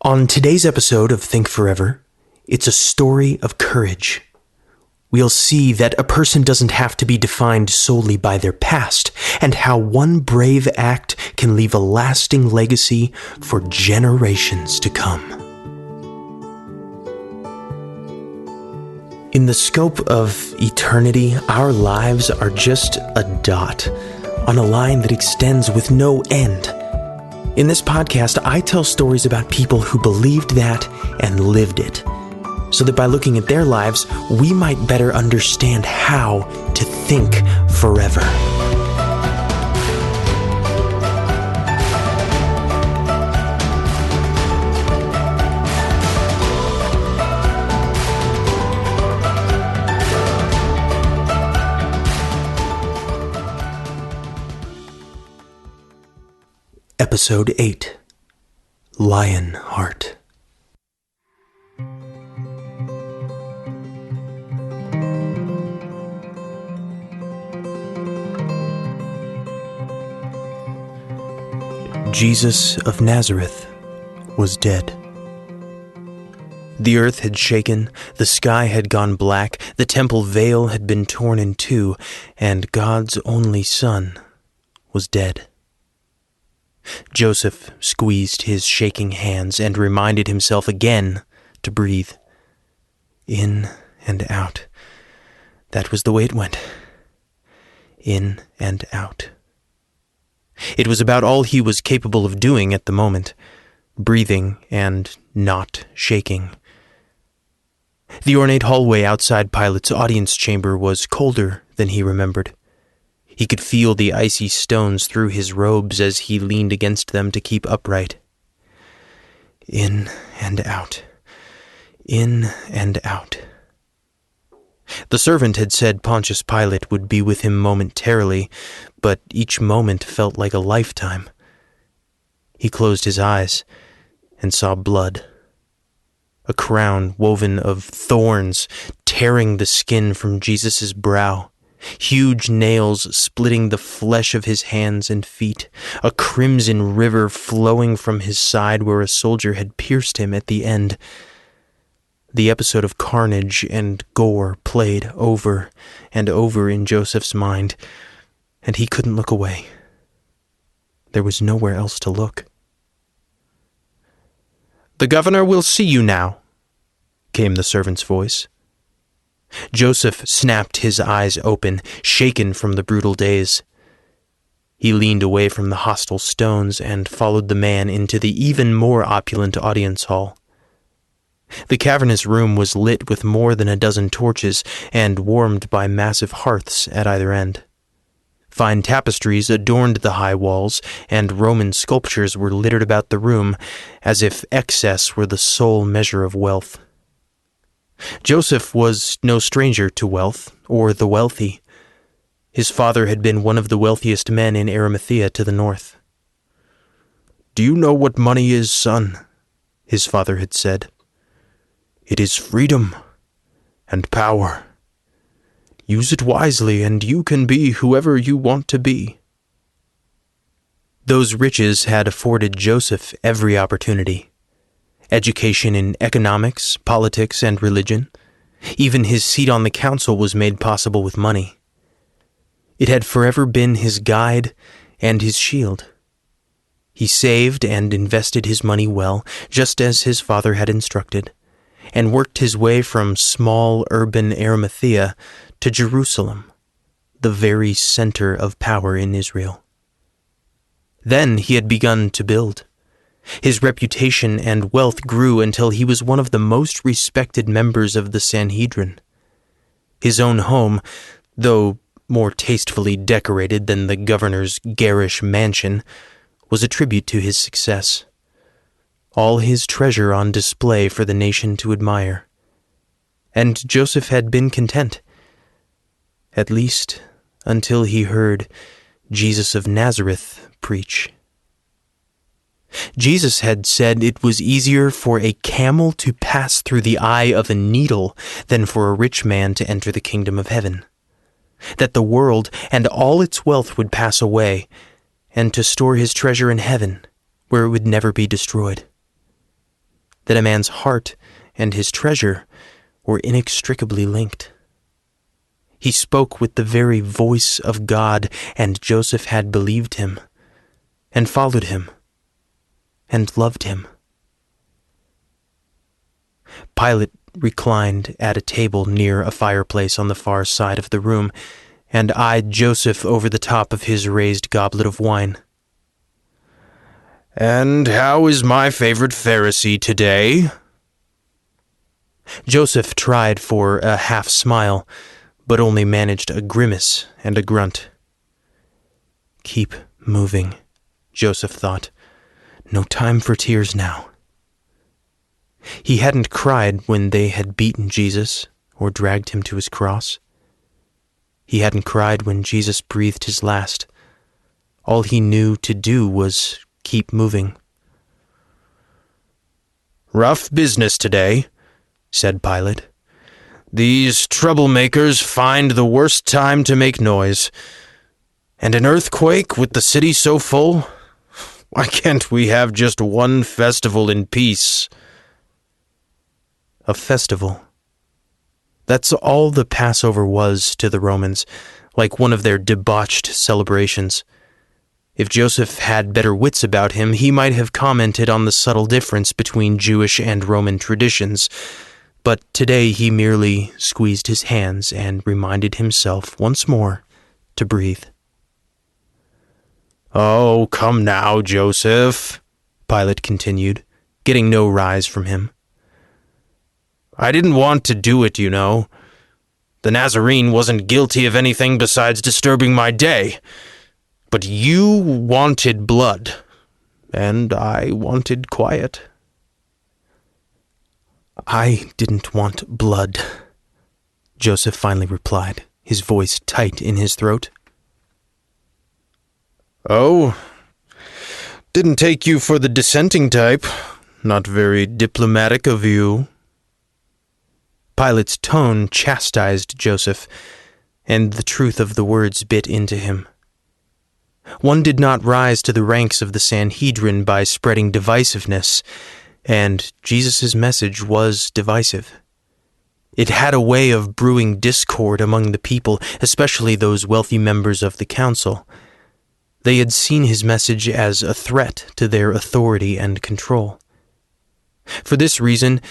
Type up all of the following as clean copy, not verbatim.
On today's episode of Think Forever, it's a story of courage. We'll see that a person doesn't have to be defined solely by their past, and how one brave act can leave a lasting legacy for generations to come. In the scope of eternity, our lives are just a dot on a line that extends with no end. In this podcast, I tell stories about people who believed that and lived it, so that by looking at their lives, we might better understand how to think forever. Episode 8, Lionheart. Jesus of Nazareth was dead. The earth had shaken, the sky had gone black, the temple veil had been torn in two, and God's only Son was dead. Joseph squeezed his shaking hands and reminded himself again to breathe. In and out. That was the way it went. In and out. It was about all he was capable of doing at the moment, breathing and not shaking. The ornate hallway outside Pilate's audience chamber was colder than he remembered. He could feel the icy stones through his robes as he leaned against them to keep upright. In and out. In and out. The servant had said Pontius Pilate would be with him momentarily, but each moment felt like a lifetime. He closed his eyes and saw blood. A crown woven of thorns tearing the skin from Jesus' brow. Huge nails splitting the flesh of his hands and feet, a crimson river flowing from his side where a soldier had pierced him at the end. The episode of carnage and gore played over and over in Joseph's mind, and he couldn't look away. There was nowhere else to look. "The governor will see you now," came the servant's voice. Joseph snapped his eyes open, shaken from the brutal daze. He leaned away from the hostile stones and followed the man into the even more opulent audience hall. The cavernous room was lit with more than a dozen torches and warmed by massive hearths at either end. Fine tapestries adorned the high walls, and Roman sculptures were littered about the room, as if excess were the sole measure of wealth. Joseph was no stranger to wealth, or the wealthy. His father had been one of the wealthiest men in Arimathea to the north. "Do you know what money is, son?" his father had said. "It is freedom and power. Use it wisely, and you can be whoever you want to be." Those riches had afforded Joseph every opportunity. Education in economics, politics, and religion. Even his seat on the council was made possible with money. It had forever been his guide and his shield. He saved and invested his money well, just as his father had instructed, and worked his way from small urban Arimathea to Jerusalem, the very center of power in Israel. Then he had begun to build. His reputation and wealth grew until he was one of the most respected members of the Sanhedrin. His own home, though more tastefully decorated than the governor's garish mansion, was a tribute to his success. All his treasure on display for the nation to admire. And Joseph had been content, at least until he heard Jesus of Nazareth preach. Jesus had said it was easier for a camel to pass through the eye of a needle than for a rich man to enter the kingdom of heaven. That the world and all its wealth would pass away, and to store his treasure in heaven, where it would never be destroyed. that a man's heart and his treasure were inextricably linked. He spoke with the very voice of God, and Joseph had believed him, and followed him, and loved him. Pilate reclined at a table near a fireplace on the far side of the room, and eyed Joseph over the top of his raised goblet of wine. "And how is my favorite Pharisee today?" Joseph tried for a half-smile, but only managed a grimace and a grunt. Keep moving, Joseph thought. No time for tears now. He hadn't cried when they had beaten Jesus or dragged him to his cross. He hadn't cried when Jesus breathed his last. All he knew to do was keep moving. "Rough business today," said Pilate. "These troublemakers find the worst time to make noise. And an earthquake with the city so full? Why can't we have just one festival in peace?" A festival. That's all the Passover was to the Romans, like one of their debauched celebrations. If Joseph had better wits about him, he might have commented on the subtle difference between Jewish and Roman traditions, but today he merely squeezed his hands and reminded himself once more to breathe. "Oh, come now, Joseph," Pilate continued, getting no rise from him. "I didn't want to do it, you know. The Nazarene wasn't guilty of anything besides disturbing my day. But you wanted blood, and I wanted quiet." "I didn't want blood," Joseph finally replied, his voice tight in his throat. "Oh, didn't take you for the dissenting type. Not very diplomatic of you." Pilate's tone chastised Joseph, and the truth of the words bit into him. One did not rise to the ranks of the Sanhedrin by spreading divisiveness, and Jesus' message was divisive. It had a way of brewing discord among the people, especially those wealthy members of the council. They had seen his message as a threat to their authority and control. For this reason,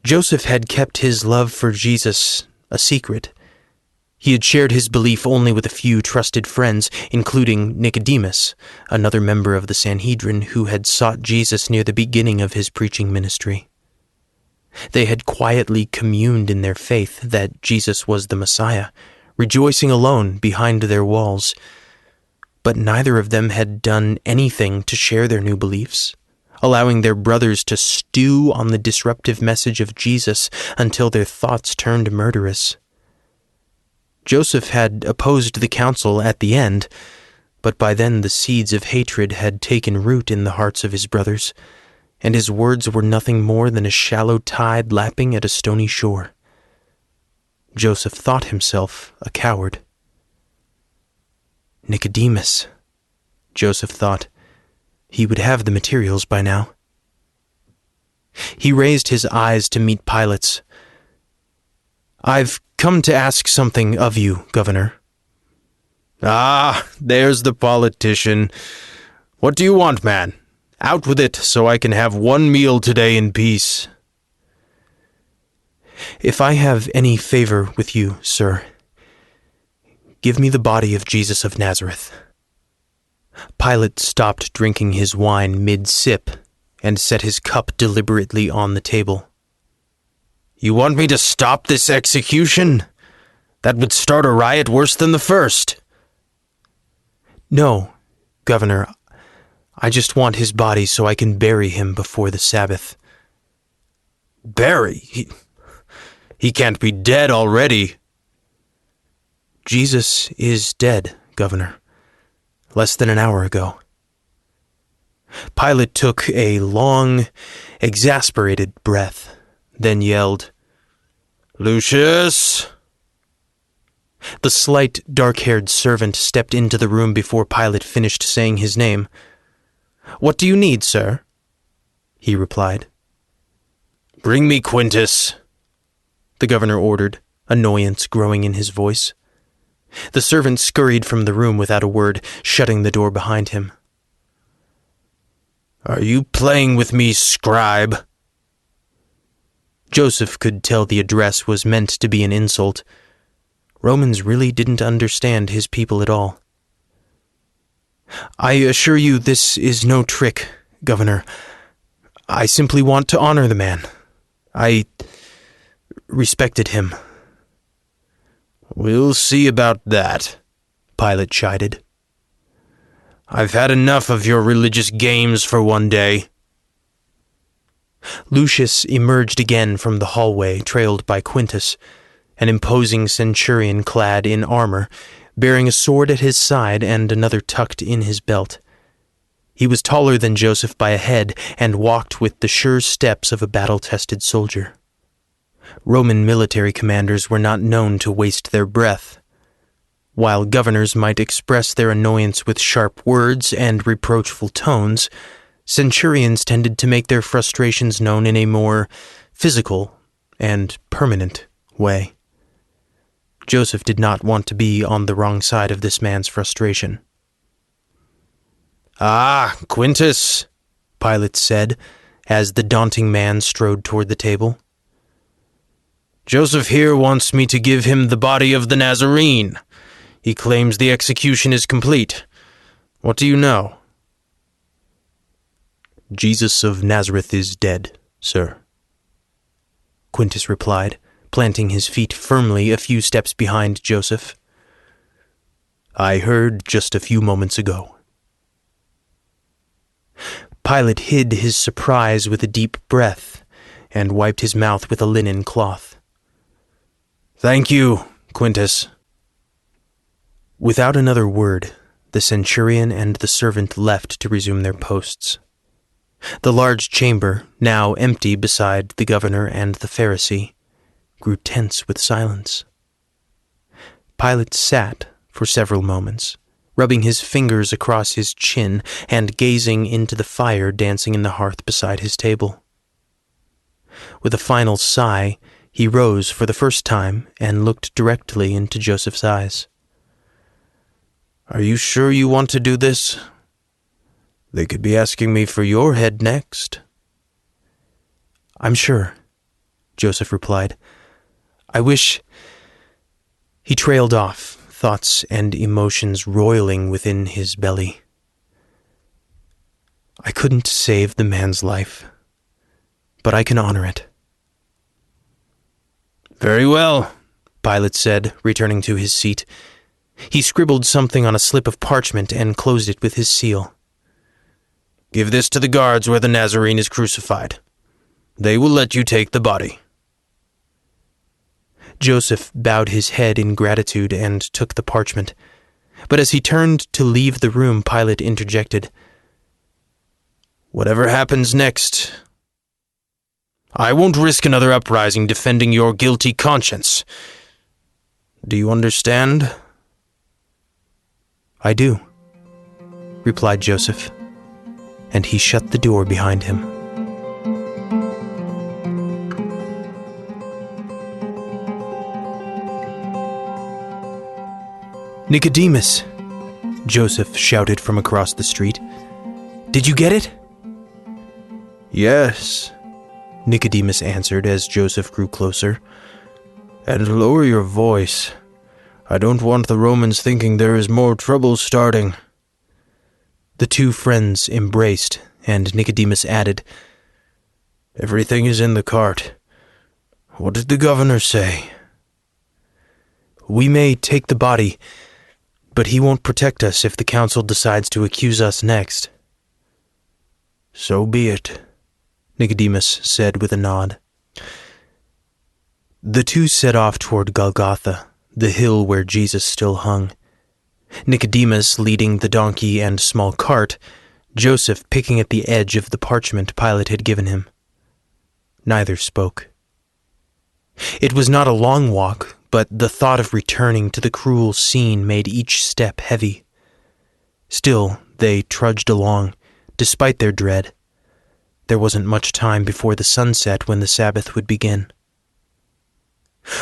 Joseph had kept his love for Jesus a secret. He had shared his belief only with a few trusted friends, including Nicodemus, another member of the Sanhedrin who had sought Jesus near the beginning of his preaching ministry. They had quietly communed in their faith that Jesus was the Messiah, rejoicing alone behind their walls. But neither of them had done anything to share their new beliefs, allowing their brothers to stew on the disruptive message of Jesus until their thoughts turned murderous. Joseph had opposed the council at the end, but by then the seeds of hatred had taken root in the hearts of his brothers, and his words were nothing more than a shallow tide lapping at a stony shore. Joseph thought himself a coward. Nicodemus, Joseph thought. He would have the materials by now. He raised his eyes to meet Pilate's. "I've come to ask something of you, Governor." "Ah, there's the politician. What do you want, man? Out with it so I can have one meal today in peace." "If I have any favor with you, sir, give me the body of Jesus of Nazareth." Pilate stopped drinking his wine mid-sip and set his cup deliberately on the table. "You want me to stop this execution? That would start a riot worse than the first." "No, Governor. I just want his body so I can bury him before the Sabbath." "Bury? He can't be dead already." "Jesus is dead, Governor. Less than an hour ago." Pilate took a long, exasperated breath, then yelled, "Lucius!" The slight, dark-haired servant stepped into the room before Pilate finished saying his name. "What do you need, sir?" he replied. "Bring me Quintus," the governor ordered, annoyance growing in his voice. The servant scurried from the room without a word, shutting the door behind him. "Are you playing with me, scribe?" Joseph could tell the address was meant to be an insult. Romans really didn't understand his people at all. "I assure you this is no trick, Governor. I simply want to honor the man. I respected him." "We'll see about that," Pilate chided. "I've had enough of your religious games for one day." Lucius emerged again from the hallway, trailed by Quintus, an imposing centurion clad in armor, bearing a sword at his side and another tucked in his belt. He was taller than Joseph by a head and walked with the sure steps of a battle-tested soldier. Roman military commanders were not known to waste their breath. While governors might express their annoyance with sharp words and reproachful tones, centurions tended to make their frustrations known in a more physical and permanent way. Joseph did not want to be on the wrong side of this man's frustration. "Ah, Quintus," Pilate said, as the daunting man strode toward the table. "Joseph here wants me to give him the body of the Nazarene. He claims the execution is complete. What do you know?" "Jesus of Nazareth is dead, sir," Quintus replied, planting his feet firmly a few steps behind Joseph. "I heard just a few moments ago." Pilate hid his surprise with a deep breath and wiped his mouth with a linen cloth. "Thank you, Quintus." Without another word, the centurion and the servant left to resume their posts. The large chamber, now empty beside the governor and the Pharisee, grew tense with silence. Pilate sat for several moments, rubbing his fingers across his chin and gazing into the fire dancing in the hearth beside his table. With a final sigh, he rose for the first time and looked directly into Joseph's eyes. "Are you sure you want to do this? They could be asking me for your head next." "I'm sure," Joseph replied. "I wish—" He trailed off, thoughts and emotions roiling within his belly. "I couldn't save the man's life, but I can honor it." "Very well," Pilate said, returning to his seat. He scribbled something on a slip of parchment and closed it with his seal. "Give this to the guards where the Nazarene is crucified. They will let you take the body." Joseph bowed his head in gratitude and took the parchment. But as he turned to leave the room, Pilate interjected, "Whatever happens next, I won't risk another uprising defending your guilty conscience. Do you understand?" "I do," replied Joseph, and he shut the door behind him. "Nicodemus," Joseph shouted from across the street. "Did you get it?" "Yes," Nicodemus answered as Joseph grew closer. "And lower your voice. I don't want the Romans thinking there is more trouble starting." The two friends embraced, and Nicodemus added, "Everything is in the cart. What did the governor say?" "We may take the body, but he won't protect us if the council decides to accuse us next." "So be it," Nicodemus said with a nod. The two set off toward Golgotha, the hill where Jesus still hung. Nicodemus leading the donkey and small cart, Joseph picking at the edge of the parchment Pilate had given him. Neither spoke. It was not a long walk, but the thought of returning to the cruel scene made each step heavy. Still, they trudged along, despite their dread. There wasn't much time before the sunset when the Sabbath would begin.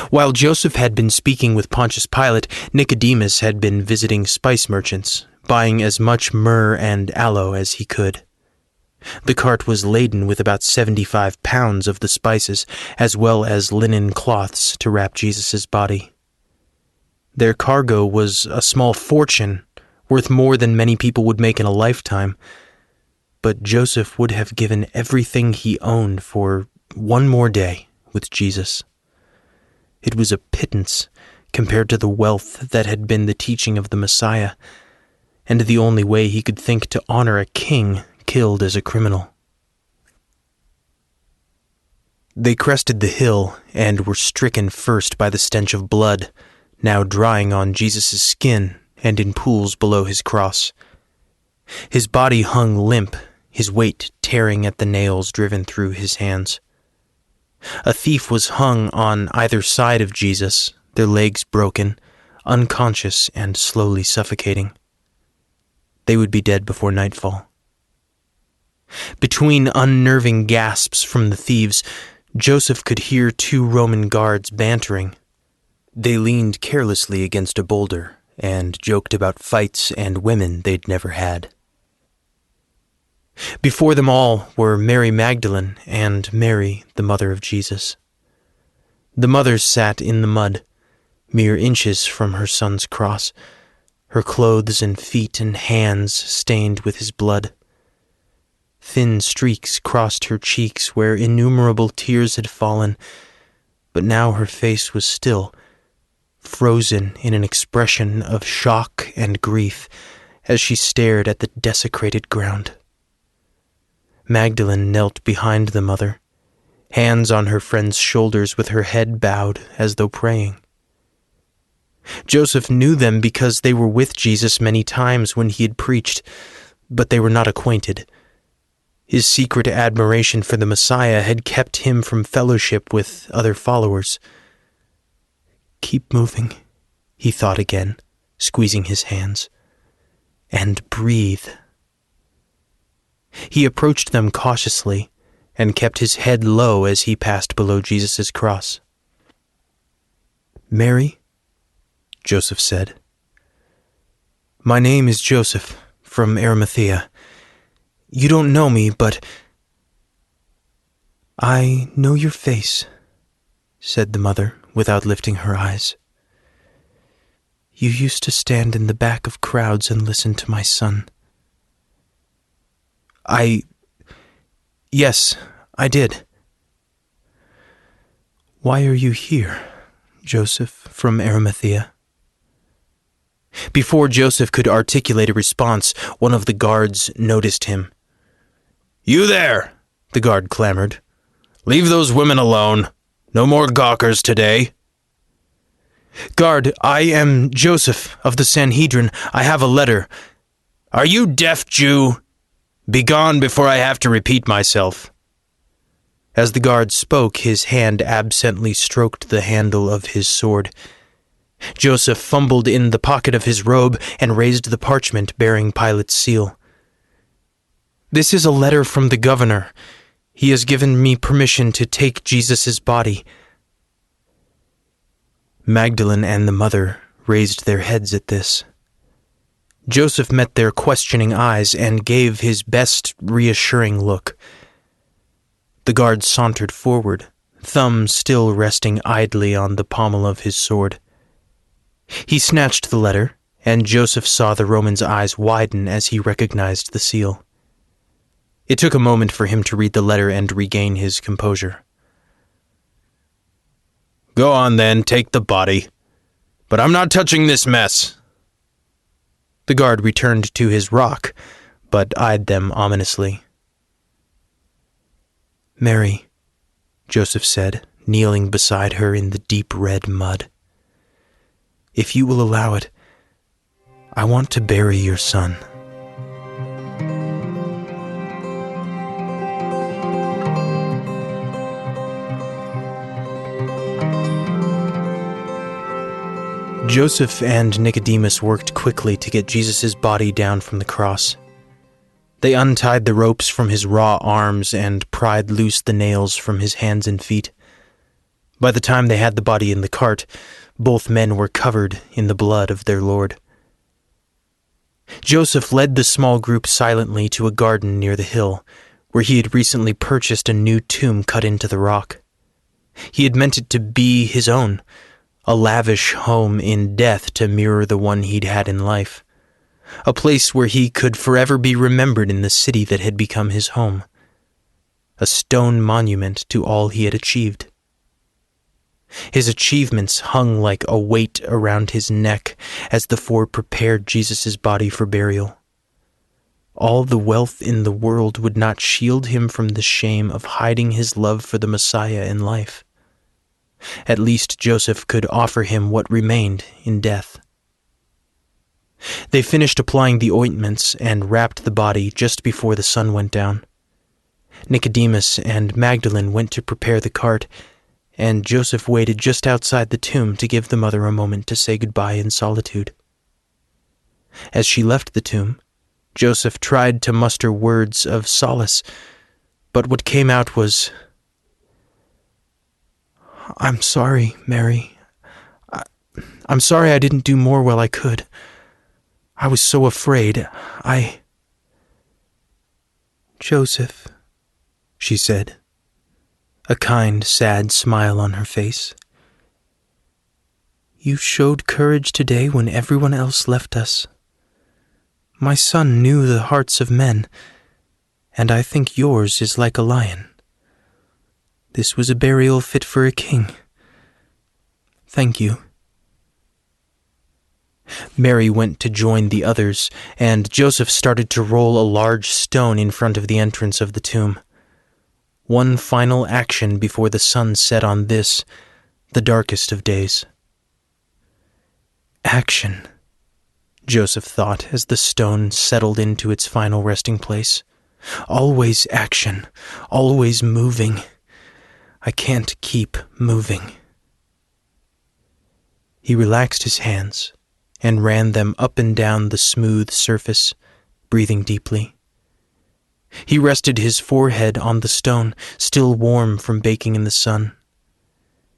While Joseph had been speaking with Pontius Pilate, Nicodemus had been visiting spice merchants, buying as much myrrh and aloe as he could. The cart was laden with about 75 pounds of the spices, as well as linen cloths to wrap Jesus' body. Their cargo was a small fortune, worth more than many people would make in a lifetime, but Joseph would have given everything he owned for one more day with Jesus. It was a pittance compared to the wealth that had been the teaching of the Messiah, and the only way he could think to honor a king killed as a criminal. They crested the hill and were stricken first by the stench of blood, now drying on Jesus' skin and in pools below his cross. His body hung limp, his weight tearing at the nails driven through his hands. A thief was hung on either side of Jesus, their legs broken, unconscious and slowly suffocating. They would be dead before nightfall. Between unnerving gasps from the thieves, Joseph could hear 2 Roman guards bantering. They leaned carelessly against a boulder and joked about fights and women they'd never had. Before them all were Mary Magdalene and Mary, the mother of Jesus. The mother sat in the mud, mere inches from her son's cross, her clothes and feet and hands stained with his blood. Thin streaks crossed her cheeks where innumerable tears had fallen, but now her face was still, frozen in an expression of shock and grief as she stared at the desecrated ground. Magdalene knelt behind the mother, hands on her friend's shoulders with her head bowed as though praying. Joseph knew them because they were with Jesus many times when he had preached, but they were not acquainted. His secret admiration for the Messiah had kept him from fellowship with other followers. "Keep moving," he thought again, squeezing his hands. "And breathe." He approached them cautiously and kept his head low as he passed below Jesus' cross. "Mary," Joseph said. "My name is Joseph, from Arimathea. You don't know me, but—" "I know your face," said the mother without lifting her eyes. "You used to stand in the back of crowds and listen to my son." Yes, I did." "Why are you here, Joseph from Arimathea?" Before Joseph could articulate a response, one of the guards noticed him. "You there!" the guard clamored. "Leave those women alone. No more gawkers today." "Guard, I am Joseph of the Sanhedrin. I have a letter." "Are you deaf, Jew? Begone before I have to repeat myself." As the guard spoke, his hand absently stroked the handle of his sword. Joseph fumbled in the pocket of his robe and raised the parchment bearing Pilate's seal. "This is a letter from the governor. He has given me permission to take Jesus' body." Magdalene and the mother raised their heads at this. Joseph met their questioning eyes and gave his best reassuring look. The guard sauntered forward, thumb still resting idly on the pommel of his sword. He snatched the letter, and Joseph saw the Roman's eyes widen as he recognized the seal. It took a moment for him to read the letter and regain his composure. "Go on then, take the body. But I'm not touching this mess." The guard returned to his rock, but eyed them ominously. "Mary," Joseph said, kneeling beside her in the deep red mud. "If you will allow it, I want to bury your son." Joseph and Nicodemus worked quickly to get Jesus' body down from the cross. They untied the ropes from his raw arms and pried loose the nails from his hands and feet. By the time they had the body in the cart, both men were covered in the blood of their Lord. Joseph led the small group silently to a garden near the hill, where he had recently purchased a new tomb cut into the rock. He had meant it to be his own, a lavish home in death to mirror the one he'd had in life, a place where he could forever be remembered in the city that had become his home, a stone monument to all he had achieved. His achievements hung like a weight around his neck as the four prepared Jesus' body for burial. All the wealth in the world would not shield him from the shame of hiding his love for the Messiah in life. At least Joseph could offer him what remained in death. They finished applying the ointments and wrapped the body just before the sun went down. Nicodemus and Magdalene went to prepare the cart, and Joseph waited just outside the tomb to give the mother a moment to say goodbye in solitude. As she left the tomb, Joseph tried to muster words of solace, but what came out was, "I'm sorry, Mary. I'm sorry I didn't do more while I could. I was so afraid. Joseph," she said, a kind, sad smile on her face. "You showed courage today when everyone else left us. My son knew the hearts of men, and I think yours is like a lion. This was a burial fit for a king. Thank you." Mary went to join the others, and Joseph started to roll a large stone in front of the entrance of the tomb. One final action before the sun set on this, the darkest of days. Action, Joseph thought as the stone settled into its final resting place. Always action, always moving. I can't keep moving. He relaxed his hands and ran them up and down the smooth surface, breathing deeply. He rested his forehead on the stone, still warm from baking in the sun.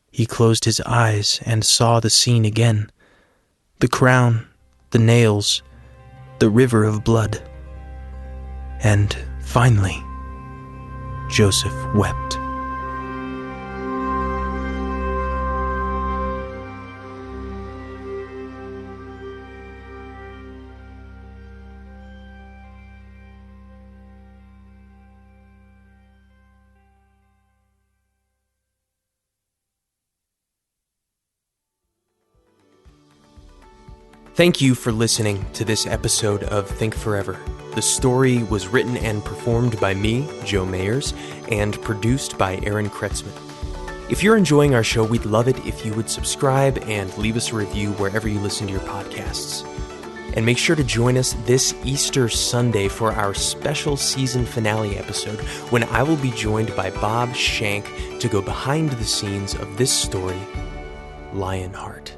He closed his eyes and saw the scene again. The crown, the nails, the river of blood. And finally, Joseph wept. Thank you for listening to this episode of Think Forever. The story was written and performed by me, Joe Mayers, and produced by Aaron Kretzmann. If you're enjoying our show, we'd love it if you would subscribe and leave us a review wherever you listen to your podcasts. And make sure to join us this Easter Sunday for our special season finale episode, when I will be joined by Bob Shank to go behind the scenes of this story, Lionheart.